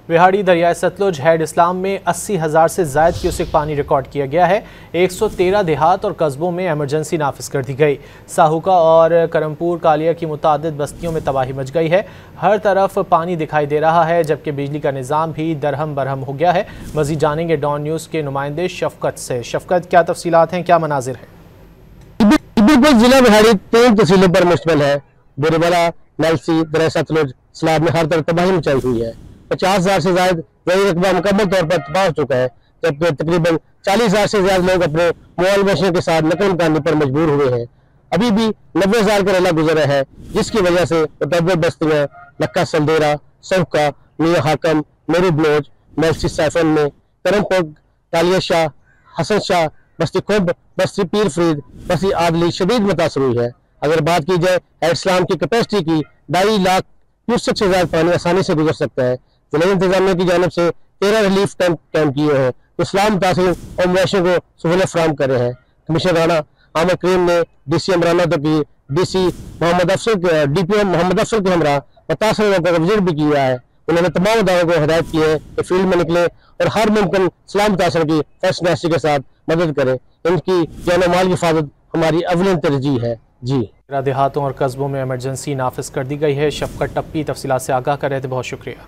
बिहाड़ी दरियाए Sutlej head इस्लाम में 80,000 से ज़ायद cusec पानी रिकॉर्ड किया गया है। 113 देहात और कस्बों में एमरजेंसी नाफिज कर दी गई। साहुका और करमपुर कालिया की मुतादिद बस्तियों में तबाही मच गई है। हर तरफ पानी दिखाई दे रहा है, जबकि बिजली का निज़ाम भी दरहम बरहम हो गया है। मज़ीद जानेंगे डॉन न्यूज़ के नुमाइंदे शफकत से। शफकत, क्या तफसीलात हैं, क्या मनाजिर है? जिला बिहाड़ी 3 तहसीलों पर मुश्तमिल है। बुरबला, नलसी, दरिया सतलुज, सलाब में हर तरफ तबाही मचाई हुई है। 50,000 से ज्यादा जरूरी रकबा मुकम्मल तौर पर तबाह हो चुका है, जबकि तकरीबन 40,000 से ज्यादा लोग अपने मोबाइल मशीन के साथ नकल मकानी पर मजबूर हुए हैं। अभी भी 90,000 का रेला गुजरा है, जिसकी वजह से मुतअद्दिद बस्तियां लक्का सलदेरा, सहुका, मियां हाकम, मेरू बलोच, मेलसी सैफन में, करमपुर, कालिया शाह, हसन शाह, बस्ती खुब, बस्ती पीर फरीद, बस्ती आदली शदीद मुतासर हुई है। अगर बात की जाए हेड इस्लाम की कैपेसिटी की, 2.5 लाख क्यूसेक से ज्यादा पानी आसानी से गुजर सकता है। जिला इंतजामिया की जानब से 13 रिलीफ कैंप किए हैं, तो इस्लाम मुतासिर और मवेशियों को सहूलत फराहम कर रहे हैं। कमिश्नर राना आमिर करीम ने DC इमरान तो की DPO मोहम्मद अफसर के हमरा मुतासर लोगों का विजिट भी किया है। उन्होंने तमाम अदारों को हिदायत की है कि फील्ड में निकले और हर मुमकिन इस्लाम मुतासर की फर्स्ट नेस्टी के साथ मदद करें। इनकी जान माल की हिफाजत हमारी अव्वलन तरजीह है। जी, देहातों और कस्बों में एमरजेंसी नाफिज कर दी गई है। शफकत टप्पी तफसीलात से आगाह कर रहे थे, बहुत शुक्रिया।